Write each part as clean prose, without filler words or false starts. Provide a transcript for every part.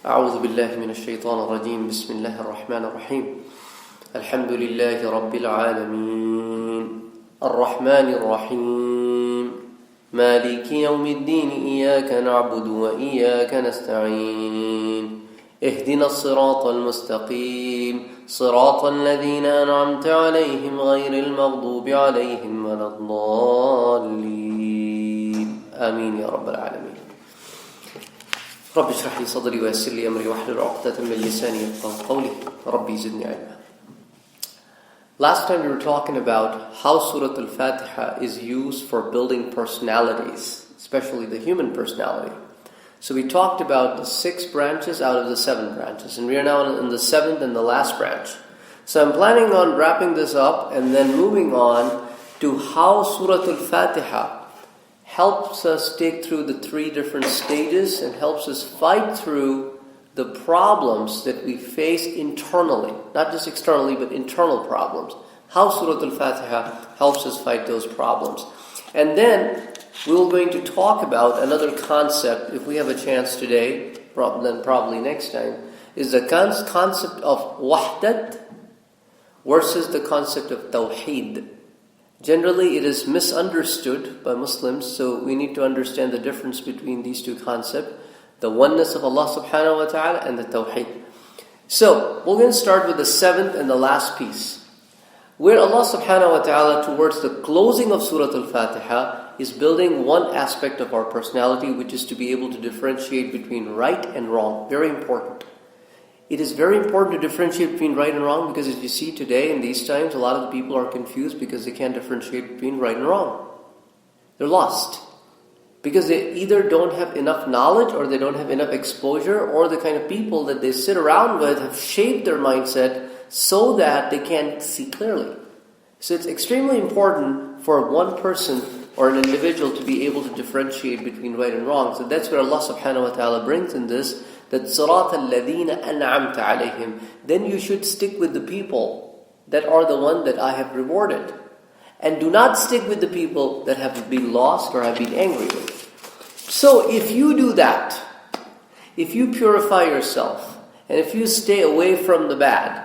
أعوذ بالله من الشيطان الرجيم بسم الله الرحمن الرحيم الحمد لله رب العالمين الرحمن الرحيم مالك يوم الدين إياك نعبد وإياك نستعين اهدنا الصراط المستقيم صراط الذين أنعمت عليهم غير المغضوب عليهم ولا الضالين آمين يا رب العالمين رب اشرح لي صدري ويسر لي أمري واحلل عقدة من لساني يفقهوا قولي ربي زدني علما. Last time we were talking about how Surah Al Fatiha is used for building personalities, especially the human personality. So we talked about the 6 branches out of the 7 branches, and we are now in the 7th and the last branch. So I'm planning on wrapping this up and then moving on to how Surah Al Fatiha helps us take through the 3 different stages and helps us fight through the problems that we face internally, not just externally, but internal problems. How Surah Al Fatiha helps us fight those problems. And then we're going to talk about another concept, if we have a chance today, then probably next time, is the concept of Wahdat versus the concept of Tawheed. Generally, it is misunderstood by Muslims, so we need to understand the difference between these 2 concepts, the oneness of Allah subhanahu wa ta'ala and the Tawheed. So, we're going to start with the 7th and the last piece, where Allah subhanahu wa ta'ala, towards the closing of Surah Al Fatiha, is building one aspect of our personality, which is to be able to differentiate between right and wrong. Very important. It is very important to differentiate between right and wrong, because as you see today in these times, a lot of the people are confused because they can't differentiate between right and wrong. They're lost. Because they either don't have enough knowledge, or they don't have enough exposure, or the kind of people that they sit around with have shaped their mindset so that they can't see clearly. So it's extremely important for one person or an individual to be able to differentiate between right and wrong. So that's where Allah subhanahu wa ta'ala brings in this, that صِرَاطَ الَّذِينَ أَنْعَمْتَ عَلَيْهِمْ. Then you should stick with the people that are the one that I have rewarded. And do not stick with the people that have been lost or have been angry with. So if you do that, if you purify yourself, and if you stay away from the bad,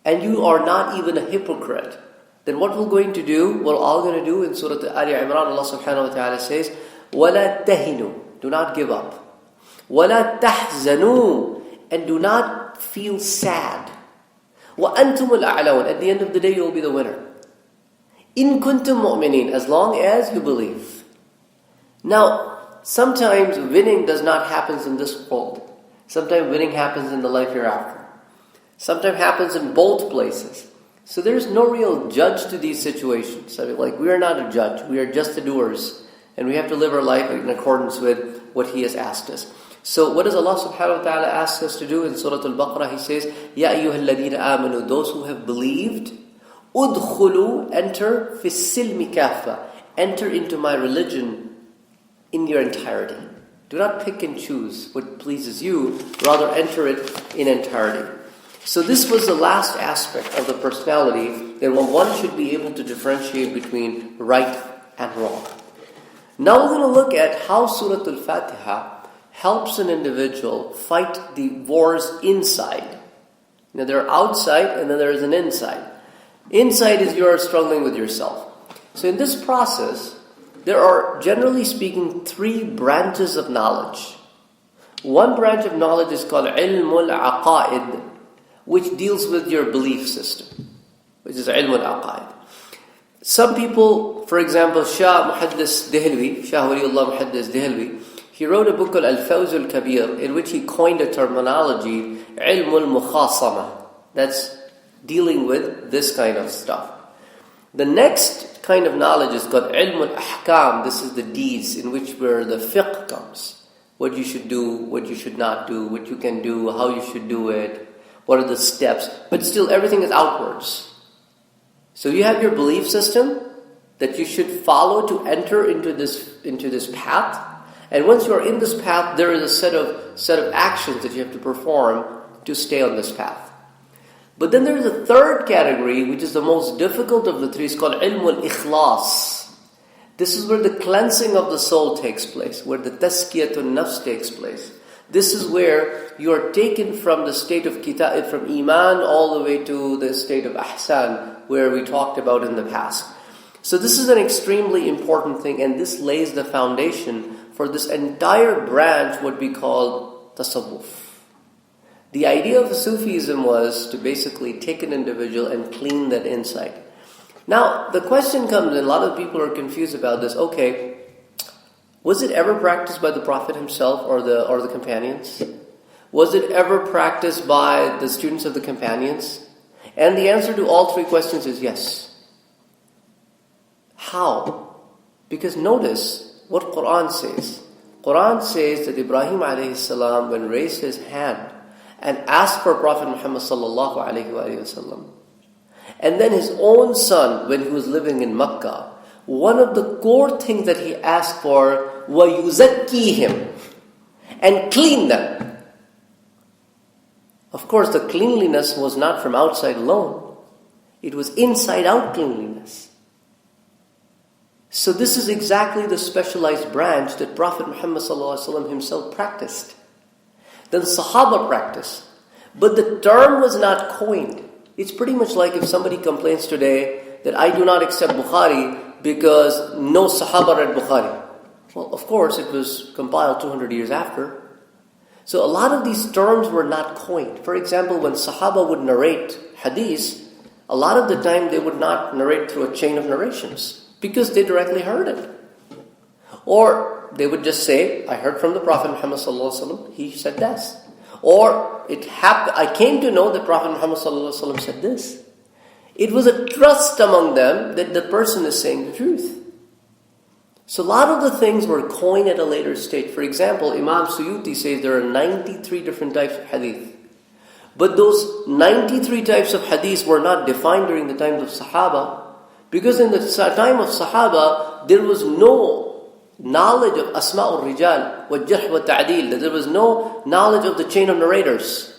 and you are not even a hypocrite, then what we're going to do, we're all going to do in Surah Ali Imran, Allah subhanahu wa ta'ala says, وَلَا تَهِنُوا. Do not give up. وَلَا تَحْزَنُوا. And do not feel sad. وَأَنْتُمُ الْأَعْلَوْنَ. At the end of the day, you'll be the winner. إِن كُنْتُم مُؤْمِنِينَ. As long as you believe. Now, sometimes winning does not happen in this world. Sometimes winning happens in the life hereafter. Sometimes happens in both places. So there's no real judge to these situations. I mean, like, we are not a judge. We are just the doers. And we have to live our life in accordance with what He has asked us. So what does Allah subhanahu wa ta'ala ask us to do in Surah Al-Baqarah? He says, Ya ayyuhal ladina amanu. Those who have believed, udkhulu, enter, fi silmi kaffa. Enter into my religion in your entirety. Do not pick and choose what pleases you, rather enter it in entirety. So this was the last aspect of the personality, that one should be able to differentiate between right and wrong. Now we're going to look at how Surah Al Fatiha helps an individual fight the wars inside. Now there are outside and then there is an inside. Inside is you are struggling with yourself. So in this process, there are, generally speaking, 3 branches of knowledge. One branch of knowledge is called ilmul aqaid, which deals with your belief system, which is ilmul aqaid. Some people, for example, Shah Muhaddis Dehlwi, Shah Waliullah Muhaddis Dehlwi, he wrote a book called Al-Fawz Al-Kabir, in which he coined a terminology, ilmul mukhasama. That's dealing with this kind of stuff. The next kind of knowledge is called ilm al-ahkam. This is the deeds, in which where the fiqh comes. What you should do, what you should not do, what you can do, how you should do it, what are the steps. But still everything is outwards. So you have your belief system that you should follow to enter into this path. And once you are in this path, there is a set of actions that you have to perform to stay on this path. But then there is a third category, which is the most difficult of the 3. It's called ilm al-ikhlas. This is where the cleansing of the soul takes place, where the Tazkiya of Nafs takes place. This is where you are taken from the state of kitab, from iman all the way to the state of ahsan, where we talked about in the past. So this is an extremely important thing, and this lays the foundation for this entire branch, what we call Tasswuff. The idea of Sufism was to basically take an individual and clean that inside. Now, the question comes, and a lot of people are confused about this. Okay, was it ever practiced by the Prophet himself or the companions? Was it ever practiced by the students of the companions? And the answer to all three questions is yes. How? Because notice what Quran says. Quran says that Ibrahim alayhi salam, when raised his hand and asked for Prophet Muhammad sallallahu alayhi wa sallam, and then his own son, when he was living in Makkah, one of the core things that he asked for was yuzakkihim, and clean them. Of course, the cleanliness was not from outside alone. It was inside out cleanliness. So this is exactly the specialized branch that Prophet Muhammad ﷺ himself practiced. Then Sahaba practiced. But the term was not coined. It's pretty much like if somebody complains today that I do not accept Bukhari because no Sahaba read Bukhari. Well, of course, it was compiled 200 years after. So a lot of these terms were not coined. For example, when Sahaba would narrate hadith, a lot of the time they would not narrate through a chain of narrations because they directly heard it. Or they would just say, I heard from the Prophet Muhammad ﷺ, he said this. Or I came to know that Prophet Muhammad ﷺ said this. It was a trust among them that the person is saying the truth. So a lot of the things were coined at a later stage. For example, Imam Suyuti says there are 93 different types of hadith. But those 93 types of hadith were not defined during the times of Sahaba. Because in the time of Sahaba, there was no knowledge of Asma'ul Rijal, wa Jarh wa Ta'dil. There was no knowledge of the chain of narrators.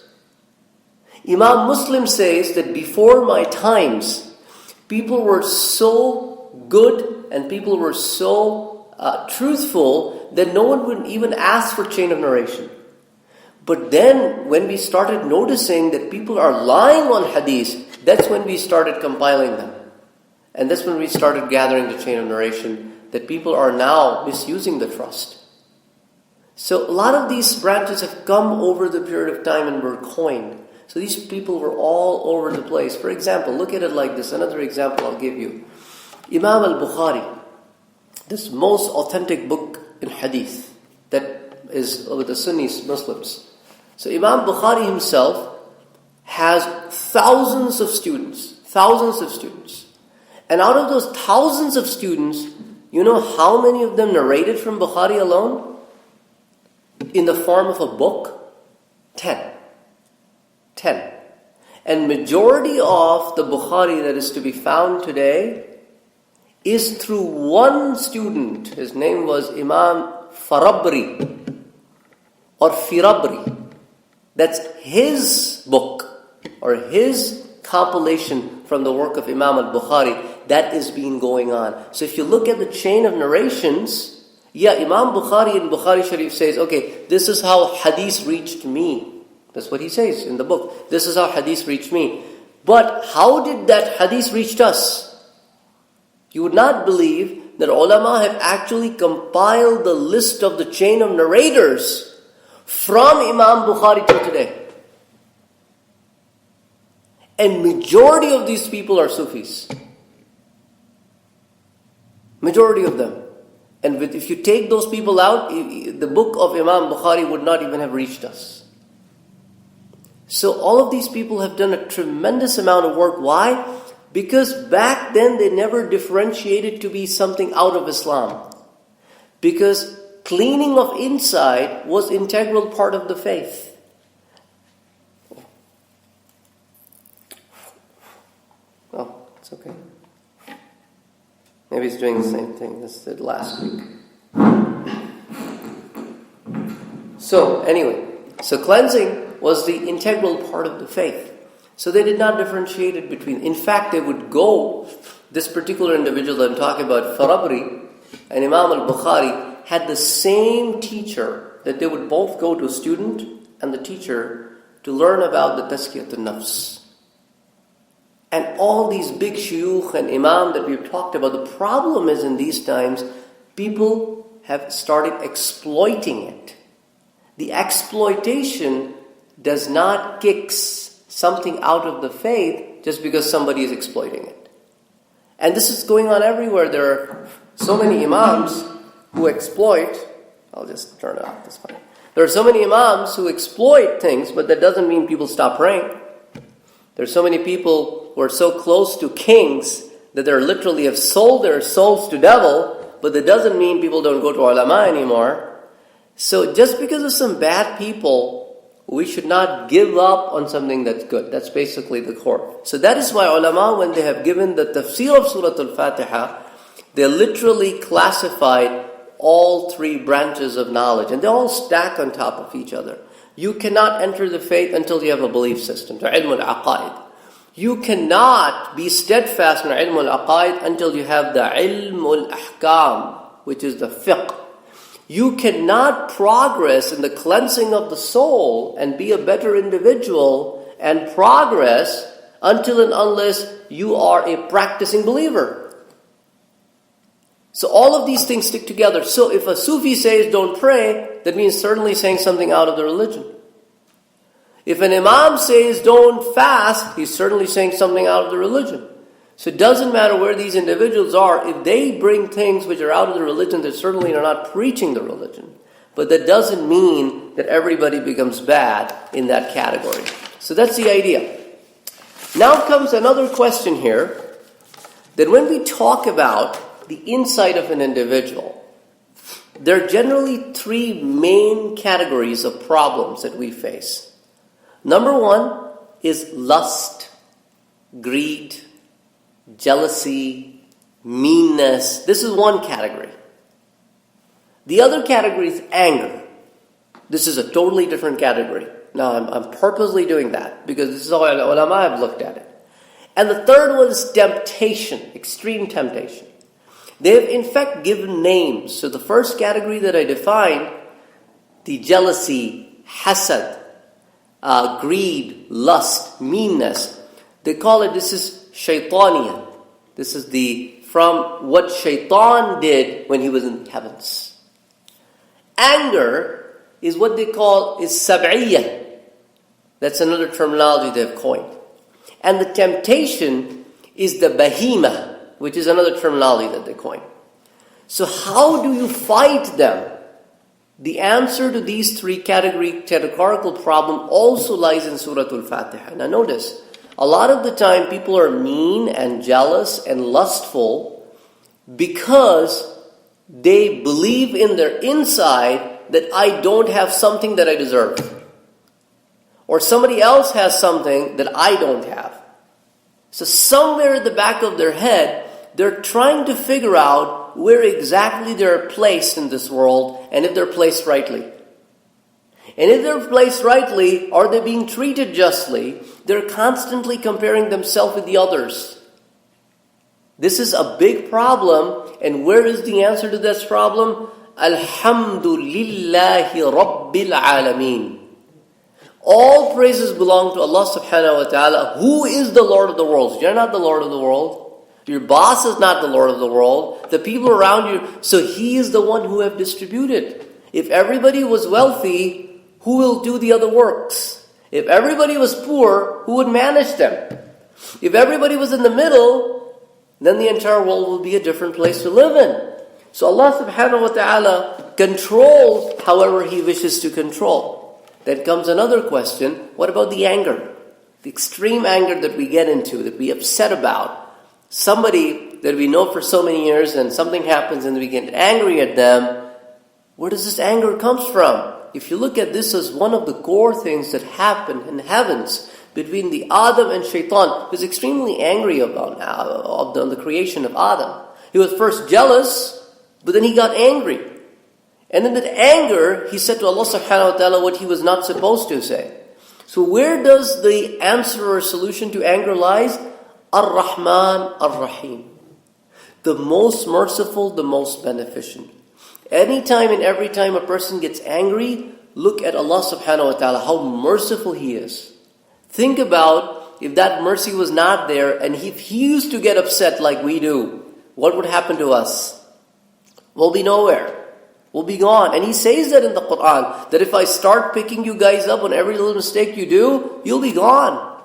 Imam Muslim says that before my times, people were so good and people were so truthful that no one would even ask for chain of narration. But then when we started noticing that people are lying on hadith, that's when we started compiling them. And that's when we started gathering the chain of narration, that people are now misusing the trust. So a lot of these branches have come over the period of time and were coined. So these people were all over the place. For example, look at it like this. Another example I'll give you. Imam al-Bukhari, this most authentic book in hadith that is with the Sunni Muslims. So Imam Bukhari himself has thousands of students. And out of those thousands of students, you know how many of them narrated from Bukhari alone? In the form of a book? 10. And majority of the Bukhari that is to be found today is through one student. His name was Imam Farabri or Firabri. That's his book or his compilation from the work of Imam al-Bukhari that is being going on. So if you look at the chain of narrations, Imam Bukhari in Bukhari Sharif says, okay, this is how hadith reached me. That's what he says in the book. This is how hadith reached me. But how did that hadith reach us? You would not believe that ulama have actually compiled the list of the chain of narrators from Imam Bukhari till today. And majority of these people are Sufis. Majority of them. And if you take those people out, the book of Imam Bukhari would not even have reached us. So all of these people have done a tremendous amount of work. Why? Because back then they never differentiated to be something out of Islam. Because cleaning of inside was integral part of the faith. Oh, it's okay. Maybe he's doing the same thing as did last week. So anyway, cleansing was the integral part of the faith. So they did not differentiate it between. In fact, they would go, this particular individual that I'm talking about, Farabri and Imam al-Bukhari, had the same teacher, that they would both go to a student and the teacher to learn about the Tazkiya of Nafs. And all these big shuyukh and imam that we've talked about, the problem is in these times, people have started exploiting it. The exploitation does not kick something out of the faith just because somebody is exploiting it. And this is going on everywhere. There are so many imams who exploit. I'll just turn it off, that's fine. There are so many imams who exploit things, but that doesn't mean people stop praying. There are so many people who are so close to kings that they literally have sold their souls to devil, but that doesn't mean people don't go to ulama anymore. So just because of some bad people, we should not give up on something that's good. That's basically the core. So that is why ulama, when they have given the Tafseer of Surah Al Fatiha, they literally classified all three branches of knowledge, and they all stack on top of each other. You cannot enter the faith until you have a belief system, so ilm al-aqaid. You cannot be steadfast in ilm al-aqaid until you have the ilm al-ahkam, which is the fiqh. You cannot progress in the cleansing of the soul and be a better individual and progress until and unless you are a practicing believer. So all of these things stick together. So if a Sufi says don't pray, that means certainly saying something out of the religion. If an imam says don't fast, he's certainly saying something out of the religion. So it doesn't matter where these individuals are. If they bring things which are out of the religion, they certainly are not preaching the religion. But that doesn't mean that everybody becomes bad in that category. So that's the idea. Now comes another question here, that when we talk about the insight of an individual, there are generally three main categories of problems that we face. Number one is lust, greed, jealousy, meanness. This is one category. The other category is anger. This is a totally different category. Now, I'm purposely doing that because this is how ulama have looked at it. And the third one is temptation, extreme temptation. They have in fact given names. So the first category that I defined, the jealousy, hasad, greed, lust, meanness, they call it, this is shaytaniya. This is from what shaitan did when he was in the heavens. Anger is what they call is sab'iyah. That's another terminology they've coined. And the temptation is the bahima, which is another terminology that they coined. So how do you fight them? The answer to these three categorical problem also lies in Surah Al Fatiha. Now notice, a lot of the time people are mean and jealous and lustful because they believe in their inside that I don't have something that I deserve. Or somebody else has something that I don't have. So somewhere at the back of their head, they're trying to figure out where exactly they're placed in this world and if they're placed rightly. And if they're placed rightly, are they being treated justly? They're constantly comparing themselves with the others. This is a big problem. And where is the answer to this problem? Alhamdulillahi Rabbil Alameen. All praises belong to Allah subhanahu wa ta'ala, who is the Lord of the world. You're not the Lord of the world. Your boss is not the Lord of the world. The people around you. So He is the one who have distributed. If everybody was wealthy, who will do the other works? If everybody was poor, who would manage them? If everybody was in the middle, then the entire world will be a different place to live in. So Allah subhanahu wa ta'ala controls however He wishes to control. Then comes another question, what about the anger? The extreme anger that we get into, that we upset about. Somebody that we know for so many years and something happens and we get angry at them. Where does this anger come from? If you look at this as one of the core things that happen in heavens between the Adam and Shaitan, he was extremely angry about the creation of Adam. He was first jealous, but then he got angry. And in that anger, he said to Allah subhanahu wa ta'ala what he was not supposed to say. So where does the answer or solution to anger lies? Ar-Rahman Ar-Rahim. The most merciful, the most beneficent. Anytime and every time a person gets angry, look at Allah subhanahu wa ta'ala, how merciful He is. Think about if that mercy was not there and if He used to get upset like we do, what would happen to us? We'll be nowhere. We'll be gone. And He says that in the Quran, that if I start picking you guys up on every little mistake you do, you'll be gone.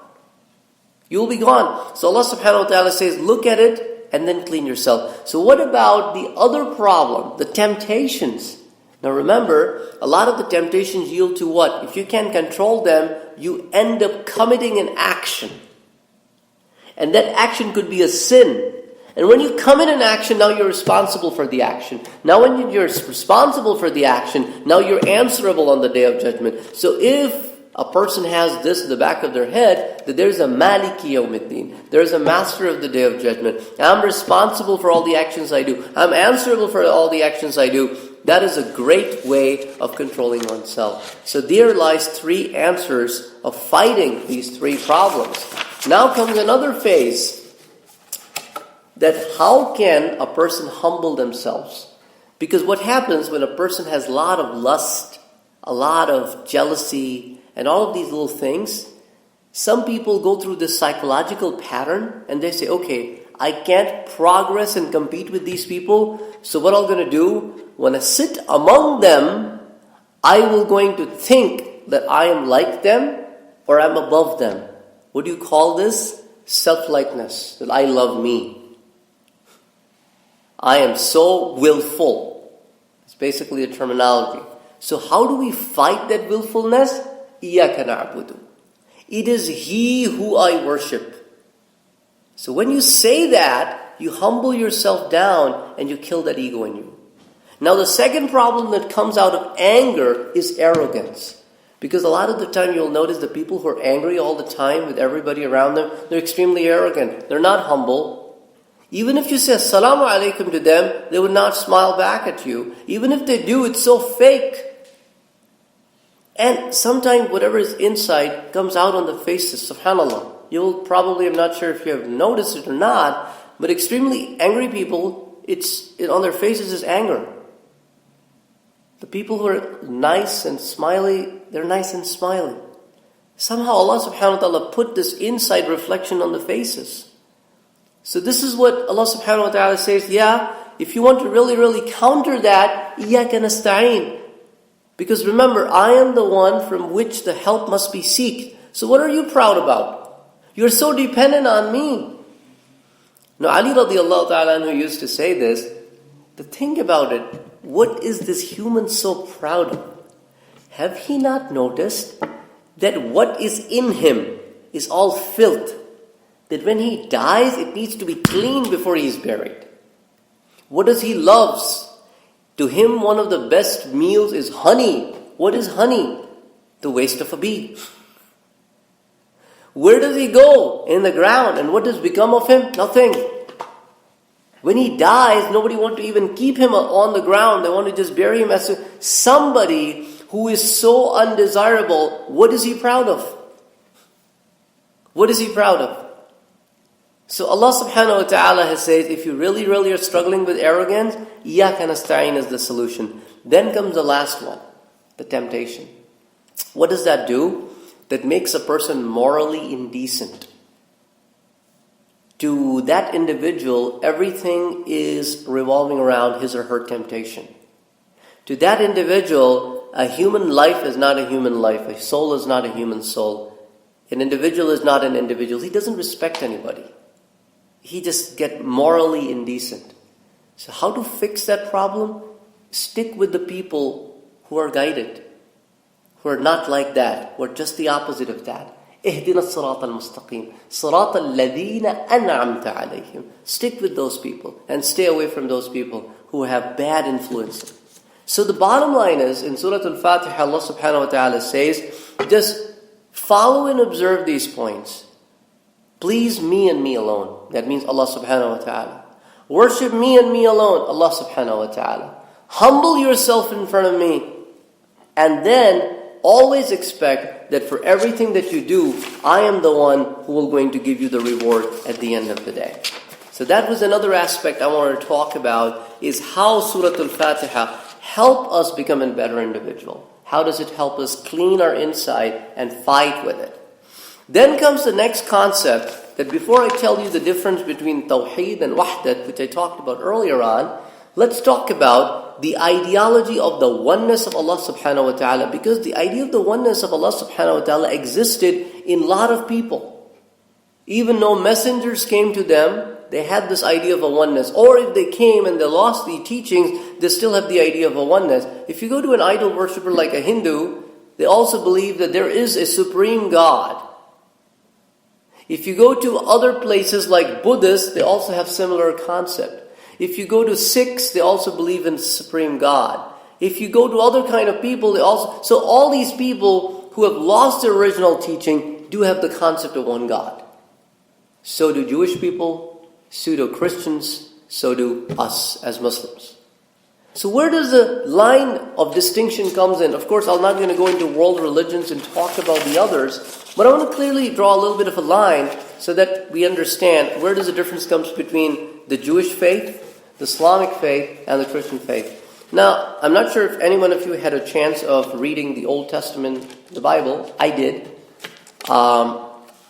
You'll be gone. So Allah subhanahu wa ta'ala says, look at it and then clean yourself. So what about the other problem, the temptations? Now remember, a lot of the temptations yield to what? If you can't control them, you end up committing an action. And that action could be a sin. And when you commit an action, now you're responsible for the action. Now when you're responsible for the action, now you're answerable on the Day of Judgment. So if a person has this in the back of their head, that there's a Maliki Yawmiddin, there's a master of the Day of Judgment. I'm responsible for all the actions I do. I'm answerable for all the actions I do. That is a great way of controlling oneself. So there lies 3 answers of fighting these 3 problems. Now comes another phase, that how can a person humble themselves? Because what happens when a person has a lot of lust, a lot of jealousy, and all of these little things, some people go through this psychological pattern and they say, okay, I can't progress and compete with these people, so what I'm going to do, when I sit among them, I will going to think that I am like them or I'm above them. What do you call this? Self-likeness, that I love me. I am so willful. It's basically a terminology. So how do we fight that willfulness? إِيَّاكَ نَعْبُدُ. It is He who I worship. So when you say that, you humble yourself down and you kill that ego in you. Now the second problem that comes out of anger is arrogance. Because a lot of the time you'll notice the people who are angry all the time with everybody around them, they're extremely arrogant. They're not humble. Even if you say Assalamu alaikum to them, they would not smile back at you. Even if they do, it's so fake. And sometimes whatever is inside comes out on the faces, subhanAllah. You'll probably, I'm not sure if you have noticed it or not, but extremely angry people, on their faces is anger. The people who are nice and smiley, they're nice and smiley. Somehow Allah subhanahu wa ta'ala put this inside reflection on the faces. So this is what Allah subhanahu wa ta'ala says, if you want to really, really counter that, إِيَّاكَ نَسْتَعِينَ. Because remember, I am the one from which the help must be sought. So what are you proud about? You're so dependent on me. Now Ali radiallahu ta'ala anhu used to say this, to think about it, what is this human so proud of? Have he not noticed that what is in him is all filth? That when he dies, it needs to be cleaned before he is buried. What does he loves? To him, one of the best meals is honey. What is honey? The waste of a bee. Where does he go? In the ground. And what does become of him? Nothing. When he dies, nobody wants to even keep him on the ground. They want to just bury him as somebody who is so undesirable. What is he proud of? What is he proud of? So Allah subhanahu wa ta'ala has said, if you really, really are struggling with arrogance, إِيَّاكَ نَسْتَعِينَ is the solution. Then comes the last one, the temptation. What does that do? That makes a person morally indecent. To that individual, everything is revolving around his or her temptation. To that individual, a human life is not a human life. A soul is not a human soul. An individual is not an individual. He doesn't respect anybody. He just gets morally indecent. So how to fix that problem? Stick with the people who are guided, who are not like that, who are just the opposite of that. اهدنا الصراط المستقيم صراط الذين أنعمت عليهم. Stick with those people and stay away from those people who have bad influence. So the bottom line is, in Surah Al Fatiha, Allah subhanahu wa ta'ala says, just follow and observe these points. Please me and me alone. That means Allah subhanahu wa ta'ala. Worship me and me alone. Allah subhanahu wa ta'ala. Humble yourself in front of me. And then always expect that for everything that you do, I am the one who will going to give you the reward at the end of the day. So that was another aspect I wanted to talk about, is how Surah Al Fatiha help us become a better individual? How does it help us clean our inside and fight with it? Then comes the next concept that before I tell you the difference between Tawheed and Wahdat, which I talked about earlier on, let's talk about the ideology of the oneness of Allah subhanahu wa ta'ala, because the idea of the oneness of Allah subhanahu wa ta'ala existed in a lot of people. Even though messengers came to them, they had this idea of a oneness. Or if they came and they lost the teachings, they still have the idea of a oneness. If you go to an idol worshiper like a Hindu, they also believe that there is a supreme God. If you go to other places like Buddhists, they also have similar concept. If you go to Sikhs, they also believe in supreme God. If you go to other kind of people, they also... So all these people who have lost their original teaching do have the concept of one God. So do Jewish people, so do Christians, so do us as Muslims. So where does the line of distinction comes in? Of course, I'm not going to go into world religions and talk about the others, but I want to clearly draw a little bit of a line so that we understand where does the difference comes between the Jewish faith, the Islamic faith, and the Christian faith. Now, I'm not sure if any one of you had a chance of reading the Old Testament, the Bible. I did.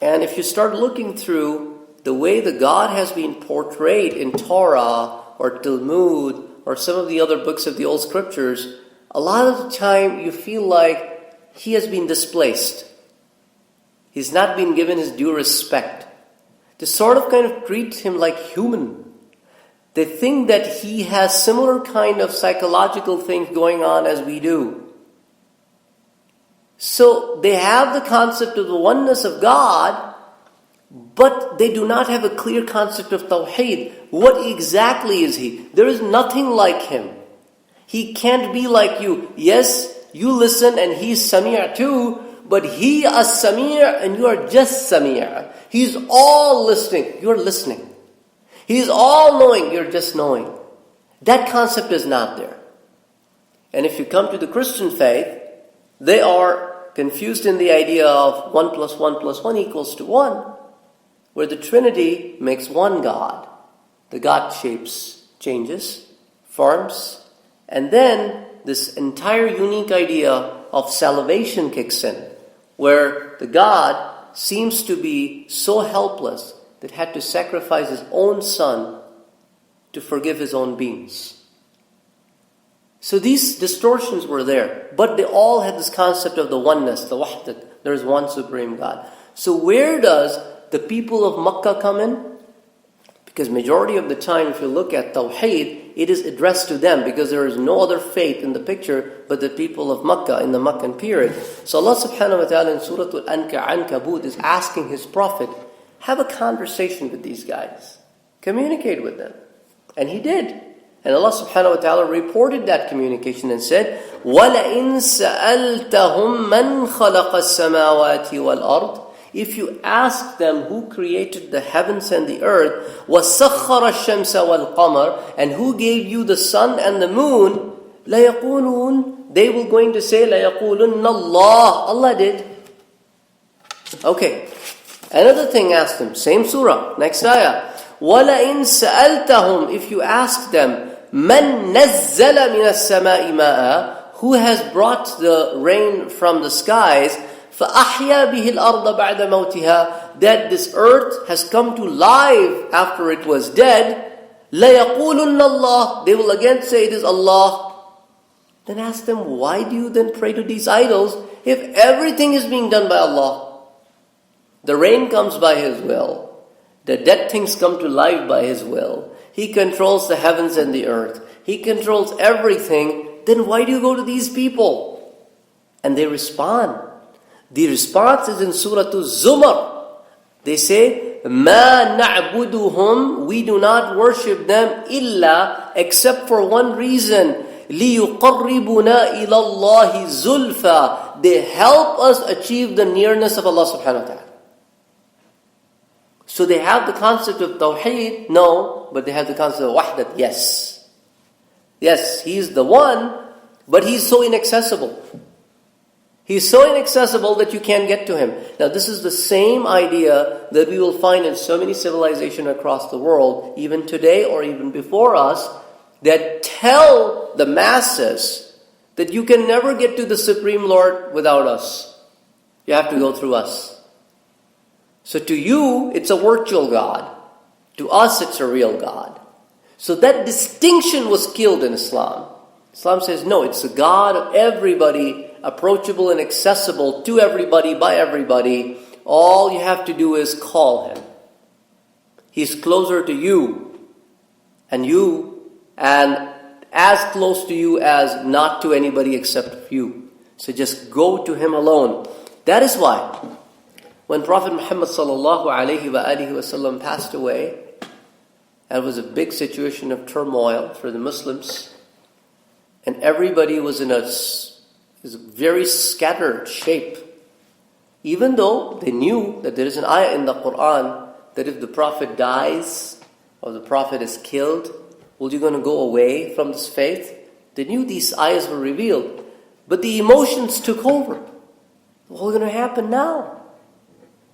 And if you start looking through the way the God has been portrayed in Torah or Talmud or some of the other books of the old scriptures, a lot of the time you feel like he has been displaced. He's not been given his due respect. They sort of kind of treat him like human. They think that he has similar kind of psychological things going on as we do. So they have the concept of the oneness of God, but they do not have a clear concept of Tawheed. What exactly is he? There is nothing like him. He can't be like you. Yes, you listen and he's Samir too, but he is Samir and you are just Samir. He's all listening. You're listening. He's all knowing. You're just knowing. That concept is not there. And if you come to the Christian faith, they are confused in the idea of 1 + 1 + 1 = 1, where the Trinity makes one God. The God shapes, changes, forms, and then this entire unique idea of salvation kicks in, where the God seems to be so helpless that had to sacrifice his own son to forgive his own beings. So these distortions were there, but they all had this concept of the oneness, the wahdat. There is one supreme God. So where does the people of Makkah come in? Because majority of the time, if you look at Tawheed, it is addressed to them because there is no other faith in the picture but the people of Makkah in the Meccan period. So Allah subhanahu wa ta'ala in Surah Al-Ankabut is asking His Prophet, have a conversation with these guys. Communicate with them. And he did. And Allah subhanahu wa ta'ala reported that communication and said, وَلَئِن سَأَلْتَهُمْ مَنْ خَلَقَ السَّمَاوَاتِ وَالْأَرْضِ. If you ask them who created the heavens and the earth, وَسَخَّرَ الشَّمْسَ وَالْقَمَرِ, and who gave you the sun and the moon, لَيَقُولُونَ, they will going to say, لَيَقُولُنَّ اللَّهِ, Allah did. Okay. Another thing asked them, same surah, next ayah. وَلَئِن سَأَلْتَهُمْ, if you ask them, مَنْ نَزَّلَ مِنَ السَّمَاءِ مَاءً, who has brought the rain from the skies, فَأَحْيَا بِهِ الْأَرْضَ بَعْدَ مَوْتِهَا, that this earth has come to life after it was dead, لَيَقُولُنَّ اللَّهِ, they will again say it is Allah. Then ask them, why do you then pray to these idols if everything is being done by Allah? The rain comes by His will. The dead things come to life by His will. He controls the heavens and the earth. He controls everything. Then why do you go to these people? And they respond. The response is in Surah Al-Zumar. They say, مَا نَعْبُدُهُمْ, we do not worship them إِلَّا, except for one reason, لِيُقَرِّبُنَا إِلَى اللَّهِ زُلْفَى, they help us achieve the nearness of Allah subhanahu wa ta'ala. So they have the concept of Tawheed, no, but they have the concept of Wahdat, yes. Yes, He's the one, but He's so inaccessible. He's so inaccessible that you can't get to Him. Now this is the same idea that we will find in so many civilizations across the world, even today or even before us, that tell tell the masses that you can never get to the Supreme Lord without us. You have to go through us. So to you, it's a virtual God. To us, it's a real God. So that distinction was killed in Islam. Islam says, no, it's a God of everybody, approachable and accessible to everybody, by everybody. All you have to do is call Him. He's closer to you, and as close to you as not to anybody except you. So just go to Him alone. That is why, when Prophet Muhammad ﷺ passed away, it was a big situation of turmoil for the Muslims, and everybody was in a very scattered shape. Even though they knew that there is an ayah in the Quran that if the Prophet dies or the Prophet is killed, well, you're going to go away from this faith. They knew these ayahs were revealed, but the emotions took over. What's going to happen now?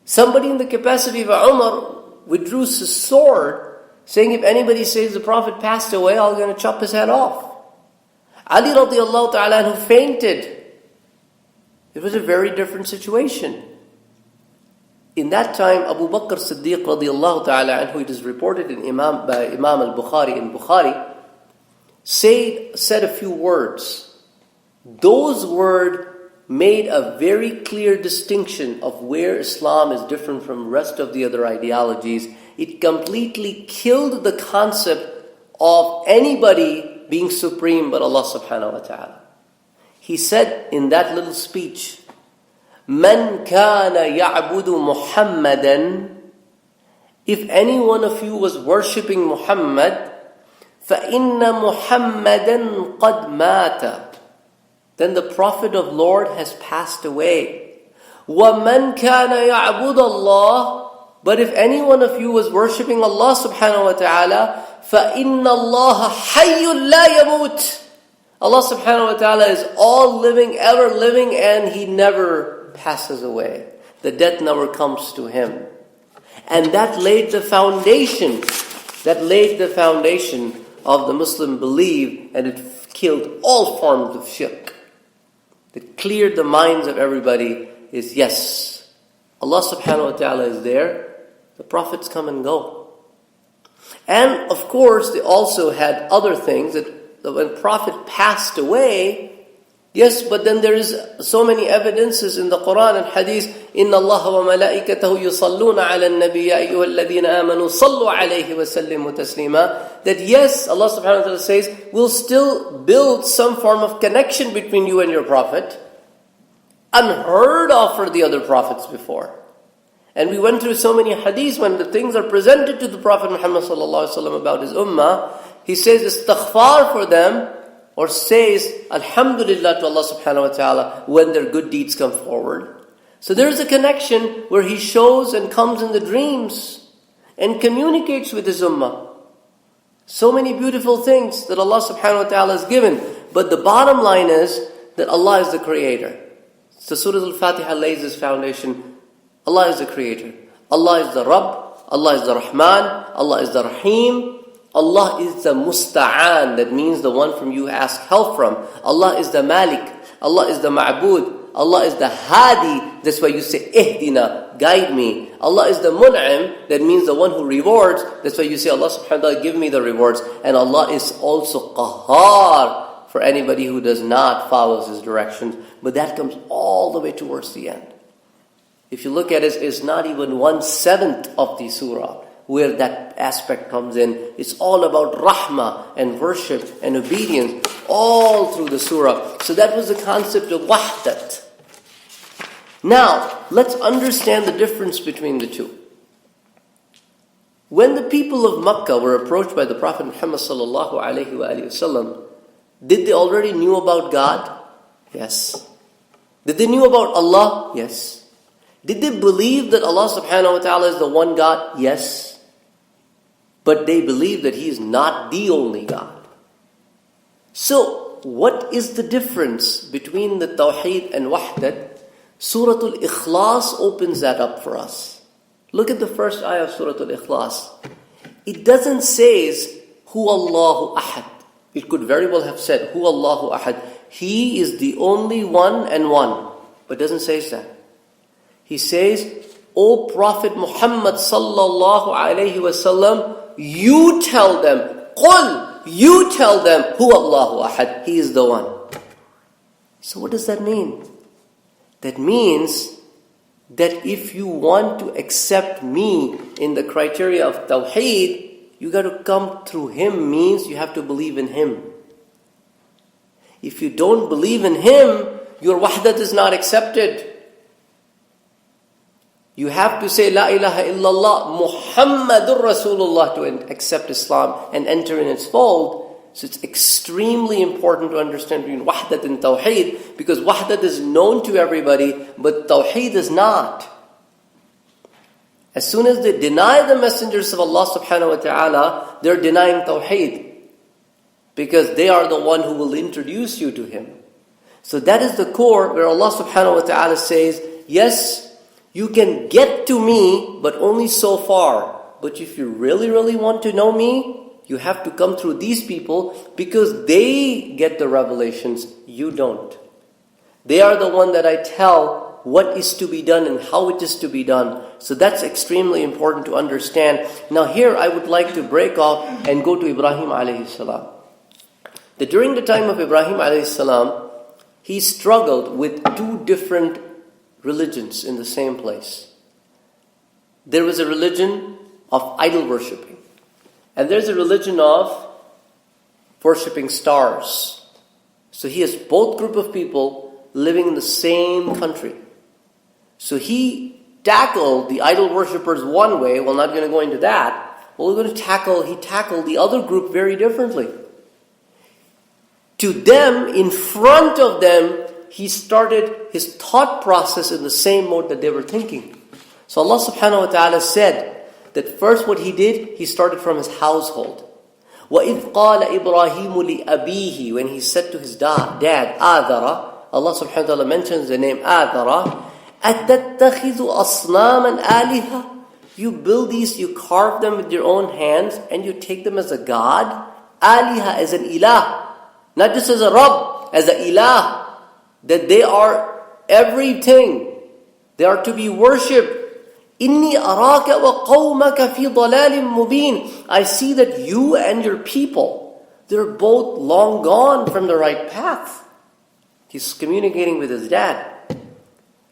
Somebody in the capacity of Umar withdrew his sword, saying if anybody says the Prophet passed away, I'm going to chop his head off. Ali radiallahu ta'ala anhu fainted. It was a very different situation. In that time, Abu Bakr Siddiq radiallahu ta'ala anhu, it is reported by Imam al-Bukhari in Bukhari, said a few words. Those words made a very clear distinction of where Islam is different from the rest of the other ideologies. It completely killed the concept of anybody being supreme but Allah subhanahu wa ta'ala. He said in that little speech, Man kana ya'budu Muhammadan, if any one of you was worshipping Muhammad, فَإِنَّ مُحَمَّدًا قَدْ مَاتَ, then the Prophet of Lord has passed away. وَمَنْ كَانَ يَعْبُدَ اللَّهِ, but if any one of you was worshipping Allah subhanahu wa ta'ala, فَإِنَّ اللَّهَ حَيٌّ لَا يَمُوتُ, Allah subhanahu wa ta'ala is all living, ever living, and He never passes away. The death never comes to Him. And that laid the foundation of the Muslim belief, and it killed all forms of shirk. It cleared the minds of everybody is, yes, Allah subhanahu wa ta'ala is there, the prophets come and go. And of course, they also had other things that when Prophet passed away, yes, but then there is so many evidences in the Quran and Hadith. Inna Allah wa malaikatahu yusalluna ala an-nabi ya ayyuhal ladhina amanu sallu alayhi wa sallimu taslima. That yes, Allah subhanahu wa ta'ala says, we'll still build some form of connection between you and your Prophet. Unheard of for the other prophets before. And we went through so many hadiths when the things are presented to the Prophet Muhammad sallallahu alaihi wasallam about his ummah. He says istighfar for them, or says alhamdulillah to Allah subhanahu wa ta'ala when their good deeds come forward. So there is a connection where He shows and comes in the dreams and communicates with His ummah. So many beautiful things that Allah subhanahu wa ta'ala has given. But the bottom line is that Allah is the creator. So Surah Al Fatiha lays this foundation. Allah is the creator. Allah is the Rabb. Allah is the Rahman. Allah is the Rahim. Allah is the Musta'an, that means the one from you ask help from. Allah is the Malik. Allah is the Ma'bud. Allah is the Hadi. That's why you say, Ihdina, guide me. Allah is the Mun'im, that means the one who rewards. That's why you say, Allah subhanahu wa ta'ala, give me the rewards. And Allah is also Qahar for anybody who does not follow His directions. But that comes all the way towards the end. If you look at it, it's not even 1/7 of the surah where that aspect comes in. It's all about rahmah and worship and obedience all through the surah. So that was the concept of wahdat. Now, let's understand the difference between the two. When the people of Makkah were approached by the Prophet Muhammad sallallahu alaihi wasallam, did they already knew about God? Yes. Did they knew about Allah? Yes. Did they believe that Allah subhanahu wa ta'ala is the one God? Yes. But they believe that He is not the only God. So, what is the difference between the Tawheed and Wahdat? Surah Al Ikhlas opens that up for us. Look at the first ayah of Surah Al Ikhlas. It doesn't say, Hu Allahu Ahad. It could very well have said, Hu Allahu Ahad. He is the only one and one. But doesn't say that. He says, O Prophet Muhammad sallallahu alayhi wasallam, you tell them, Qul, you tell them, Hu Allahu Ahad. He is the one. So what does that mean? That means that if you want to accept me in the criteria of Tawheed, you got to come through Him, means you have to believe in Him. If you don't believe in Him, your wahdat is not accepted. You have to say La ilaha illallah Muhammadur Rasulullah to accept Islam and enter in its fold. So it's extremely important to understand between Wahdat and Tawheed, because Wahdat is known to everybody, but Tawheed is not. As soon as they deny the messengers of Allah subhanahu wa ta'ala, they're denying Tawheed, because they are the one who will introduce you to Him. So that is the core where Allah subhanahu wa ta'ala says, yes, you can get to me, but only so far. But if you really, really want to know me, you have to come through these people, because they get the revelations, you don't. They are the one that I tell what is to be done and how it is to be done. So that's extremely important to understand. Now here I would like to break off and go to Ibrahim alayhi salam. That during the time of Ibrahim alayhi salam, he struggled with two different religions in the same place. There was a religion of idol worshipping, and there's a religion of worshipping stars. So he has both group of people living in the same country. So he tackled the idol worshippers one way. Well, not going to go into that. Well, he tackled the other group very differently. To them, in front of them, he started his thought process in the same mode that they were thinking. So Allah subhanahu wa ta'ala said that first what he did, he started from his household. وَإِذْ قَالَ إِبْرَاهِيمُ لِأَبِيهِ, when he said to his dad, آذَرَ, Allah subhanahu wa ta'ala mentions the name آذَرَ, أَتَتَّخِذُ أَصْنَامًا آلِهَةً, you build these, you carve them with your own hands, and you take them as a god. Aliha as an ilah, not just as a Rabb, as an ilah, that they are everything. They are to be worshipped. إِنِّي أَرَاكَ وَقَوْمَكَ فِي ضَلَالٍ مُبِينٍ, I see that you and your people, they're both long gone from the right path. He's communicating with his dad.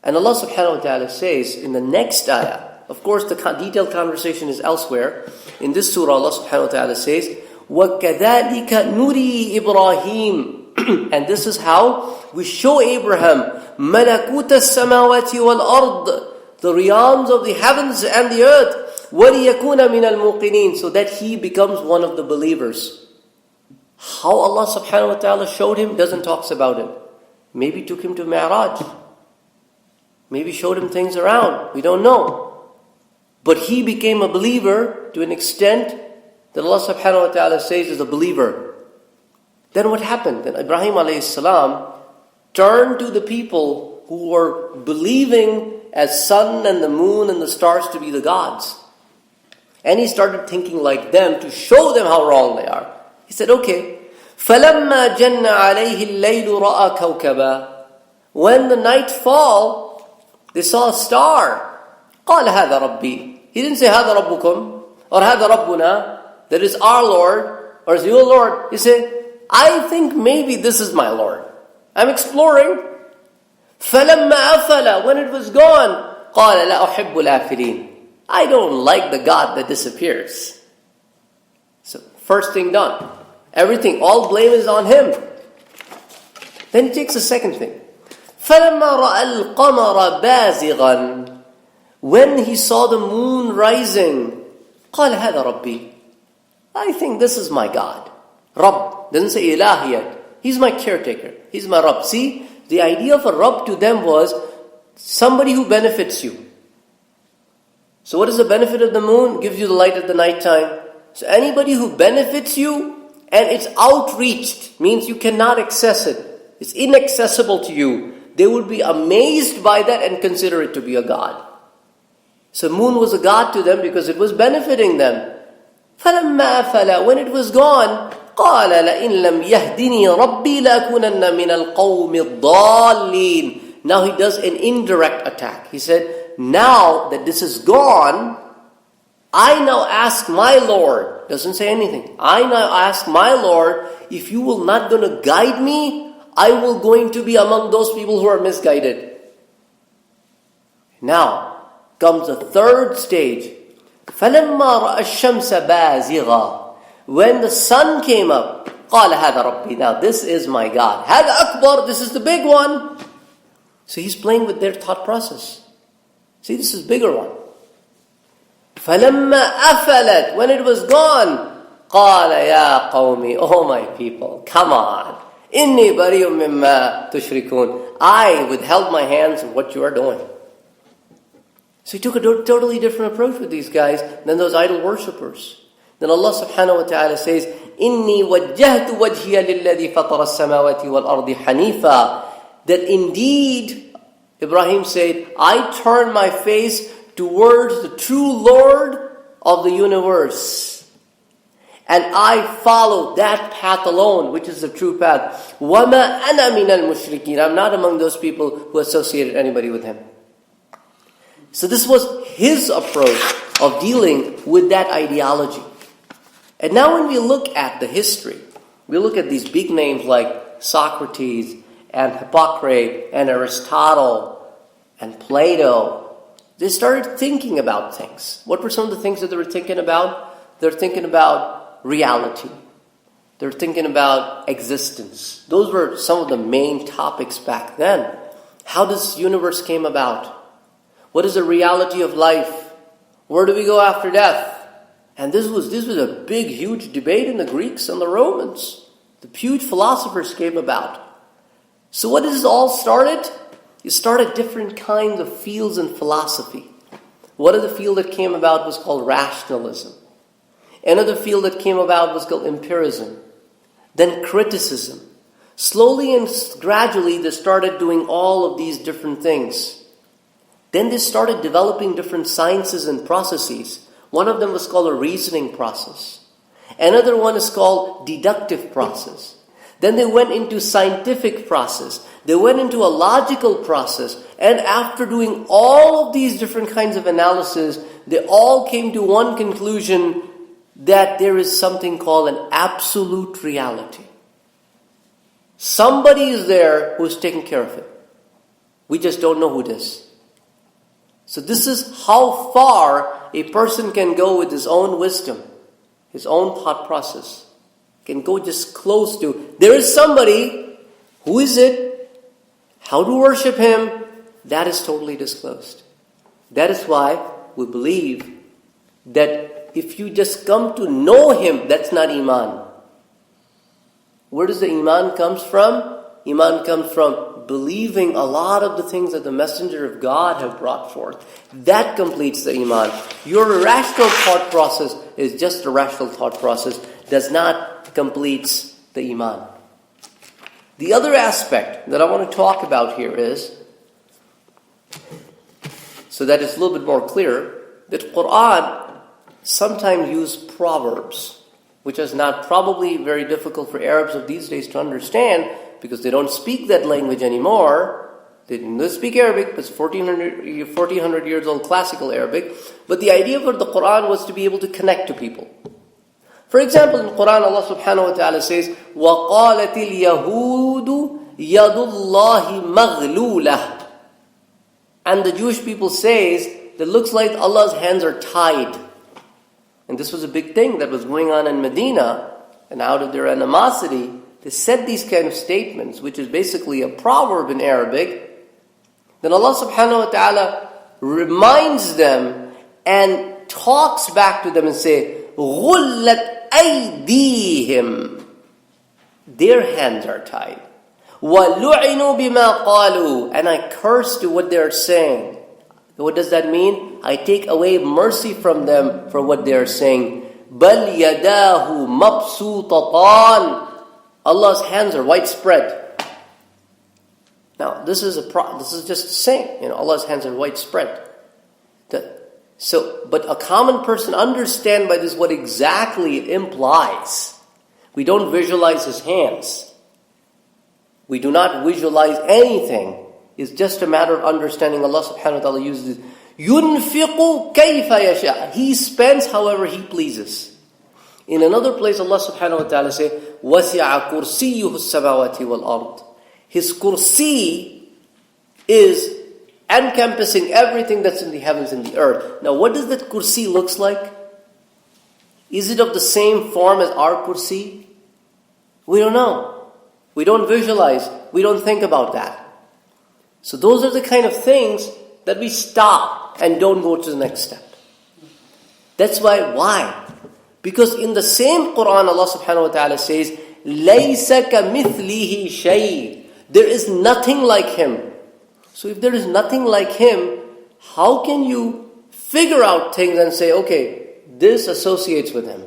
And Allah subhanahu wa ta'ala says in the next ayah, of course the detailed conversation is elsewhere. In this surah, Allah subhanahu wa ta'ala says, وَكَذَلِكَ نُرِي إِبْرَاهِيمَ, and this is how we show Abraham مَلَكُوتَ السَّمَاوَاتِ وَالْأَرْضِ, the realms of the heavens and the earth, وَلِيَكُونَ مِنَ الْمُوقِنِينَ, so that he becomes one of the believers. How Allah subhanahu wa ta'ala showed him doesn't talk about it. Maybe took him to Mi'raj. Maybe showed him things around. We don't know. But he became a believer to an extent that Allah subhanahu wa ta'ala says is a believer. Then what happened? Then Ibrahim alayhi salam turned to the people who were believing as sun and the moon and the stars to be the gods. And he started thinking like them to show them how wrong they are. He said, okay, فَلَمَّا جَنَّ عَلَيْهِ اللَّيْلُ رَأَى كَوْكَبًا, when the night fall, they saw a star. قَالَ هَذَا رَبِّي, he didn't say هَذَا رَبُّكُمْ or هَذَا رَبُّنَا, that is our Lord or is your Lord. He said, I think maybe this is my Lord. I'm exploring. فَلَمَّا أَفَلَ, when it was gone, قَالَ لَا أُحِبُّ الْآفِلِينَ, I don't like the God that disappears. So first thing done. Everything, all blame is on him. Then he takes a second thing. فَلَمَّا رَأَى الْقَمَرَ بَازِغًا, when he saw the moon rising, قَالَ هَذَا رَبِّي, I think this is my God. Rabb, doesn't say ilah yet. He's my caretaker. He's my Rabb. See, the idea of a Rabb to them was somebody who benefits you. So what is the benefit of the moon? Gives you the light at the night time. So anybody who benefits you and it's outreached, means you cannot access it. It's inaccessible to you. They would be amazed by that and consider it to be a God. So moon was a God to them because it was benefiting them. فَلَمَّا أَفَلَ, when it was gone, قال لئن لم يهدني ربي لأكونن من القوم الضالين. Now he does an indirect attack. He said, now that this is gone, I now ask my Lord, doesn't say anything, I now ask my Lord, if you will not going to guide me, I will going to be among those people who are misguided. Now comes the third stage. فَلَمَّا رَأَى الشَّمْسَ بَازِغًا. When the sun came up, قَالَ هَذَا رَبِّي. Now this is my God. هَذَا أَكْبَر. This is the big one. So he's playing with their thought process. See, this is bigger one. فَلَمَّا أَفَلَتْ. When it was gone, قَالَ يَا قَوْمِ. Oh my people, come on. إِنِّي بَرِيٌّ مِّمَّا تُشْرِكُونَ. I withheld my hands from what you are doing. So he took a totally different approach with these guys than those idol worshippers. Then Allah subhanahu wa ta'ala says, إِنِّي وَجَّهْتُ وَجْهِيَ لِلَّذِي فَطَرَ السَّمَاوَاتِ وَالْأَرْضِ حَنِيفًا. That indeed, Ibrahim said, I turn my face towards the true Lord of the universe. And I follow that path alone, which is the true path. وَمَا أَنَا مِنَ الْمُشْرِكِينَ. I'm not among those people who associated anybody with him. So this was his approach of dealing with that ideology. And now when we look at the history, we look at these big names like Socrates and Hippocrates and Aristotle and Plato, they started thinking about things. What were some of the things that they were thinking about? They're thinking about reality. They're thinking about existence. Those were some of the main topics back then. How this universe came about? What is the reality of life? Where do we go after death? And this was a big, huge debate in the Greeks and the Romans. The huge philosophers came about. So what does this all started? It started different kinds of fields in philosophy. One of the field that came about was called rationalism. Another field that came about was called empiricism. Then criticism. Slowly and gradually they started doing all of these different things. Then they started developing different sciences and processes. One of them was called a reasoning process. Another one is called deductive process. Then they went into scientific process. They went into a logical process. And after doing all of these different kinds of analysis, they all came to one conclusion that there is something called an absolute reality. Somebody is there who is taking care of it. We just don't know who it is. So this is how far a person can go with his own wisdom, his own thought process. Can go just close to, there is somebody, who is it? How to worship him? That is totally disclosed. That is why we believe that if you just come to know him, that's not Iman. Where does the Iman comes from? Iman comes from believing a lot of the things that the Messenger of God have brought forth. That completes the Iman. Your rational thought process is just a rational thought process, does not complete the Iman. The other aspect that I want to talk about here is, so that it's a little bit more clear, that Quran sometimes use proverbs, which is not probably very difficult for Arabs of these days to understand, because they don't speak that language anymore. They don't speak Arabic, but it's 1400 years old classical Arabic. But the idea for the Quran was to be able to connect to people. For example, in Quran, Allah subhanahu wa ta'ala says, وَقَالَتِ الْيَهُودُ يَدُ اللَّهِ مَغْلُولَةً. And the Jewish people says, that looks like Allah's hands are tied. And this was a big thing that was going on in Medina, and out of their animosity, they said these kind of statements, which is basically a proverb in Arabic. Then Allah subhanahu wa ta'ala reminds them and talks back to them and say, غُلَّتْ أَيْدِيهِمْ. Their hands are tied. وَلُعِنُوا بِمَا قَالُوا. And I curse to what they're saying. What does that mean? I take away mercy from them for what they're saying. بَلْ يَدَاهُ مَبْسُوطَتَانِ. Allah's hands are widespread. Now, this is just saying, Allah's hands are widespread. But a common person understand by this what exactly it implies. We don't visualize His hands. We do not visualize anything. It's just a matter of understanding. Allah subhanahu wa ta'ala uses يُنْفِقُ كَيْفَ يَشَاءُ. He spends however He pleases. In another place, Allah subhanahu wa ta'ala says, وَسِعَ كُرْسِيُّهُ السَّمَاوَاتِ وَالْأَرْضِ. His kursi is encompassing everything that's in the heavens and the earth. Now, what does that kursi looks like? Is it of the same form as our kursi? We don't know. We don't visualize. We don't think about that. So those are the kind of things that we stop and don't go to the next step. That's why? Because in the same Quran, Allah subhanahu wa ta'ala says, لَيْسَ كَمِثْلِهِ شَيْءٍ. There is nothing like Him. So if there is nothing like Him, how can you figure out things and say, okay, this associates with Him?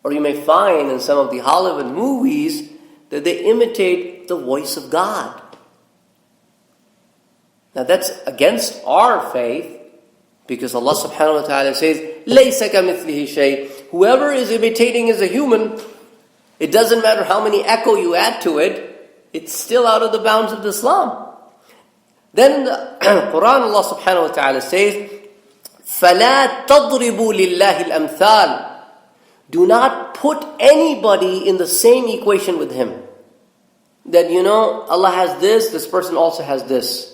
Or you may find in some of the Hollywood movies that they imitate the voice of God. Now that's against our faith, because Allah subhanahu wa ta'ala says, لَيْسَ كَمِثْلِهِ شَيْءٍ. Whoever is imitating is a human. It doesn't matter how many echo you add to it, it's still out of the bounds of Islam. Then in the Quran, Allah subhanahu wa ta'ala says, فَلَا تَضْرِبُوا لِلَّهِ الْأَمْثَالِ. Do not put anybody in the same equation with Him. That, Allah has this person also has this.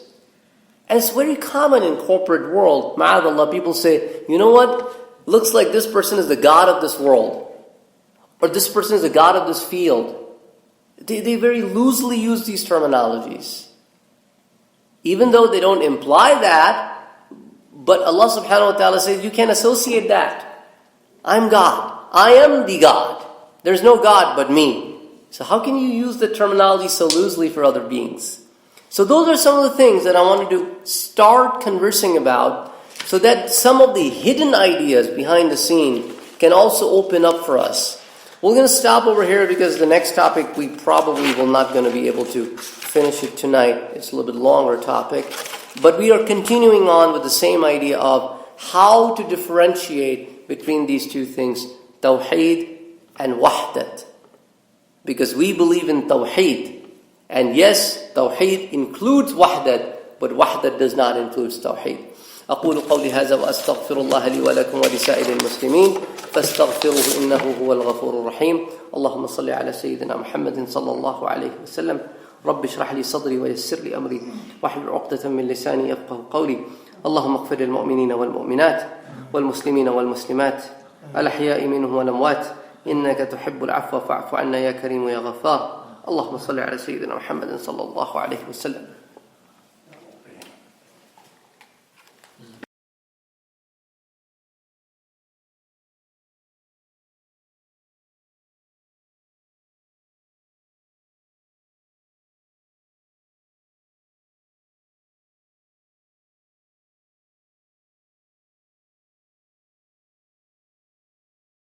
And it's very common in corporate world. Ma'adallah, people say, you know what? Looks like this person is the God of this world. Or this person is the God of this field. They very loosely use these terminologies. Even though they don't imply that, but Allah subhanahu wa ta'ala says, you can't associate that. I'm God. I am the God. There's no God but me. So how can you use the terminology so loosely for other beings? So those are some of the things that I wanted to start conversing about, so that some of the hidden ideas behind the scene can also open up for us. We're going to stop over here because the next topic we probably will not going to be able to finish it tonight. It's a little bit longer topic. But we are continuing on with the same idea of how to differentiate between these two things, Tawheed and Wahdat. Because we believe in Tawheed. And yes, Tawheed includes Wahdat, but Wahdat does not include Tawheed. أقول قولي هذا وأستغفر الله لي ولكم ولسائر المسلمين فاستغفروه إنه هو الغفور الرحيم. اللهم صل على سيدنا محمد صلى الله عليه وسلم. رب اشرح لي صدري ويسر لي أمري واحلل عقدة من لساني يفقهوا قولي. اللهم اغفر للمؤمنين والمؤمنات والمسلمين والمسلمات الأحياء منهم والأموات إنك تحب العفو فاعف عنا يا كريم يا غفار. اللهم صل على سيدنا محمد صلى الله عليه وسلم.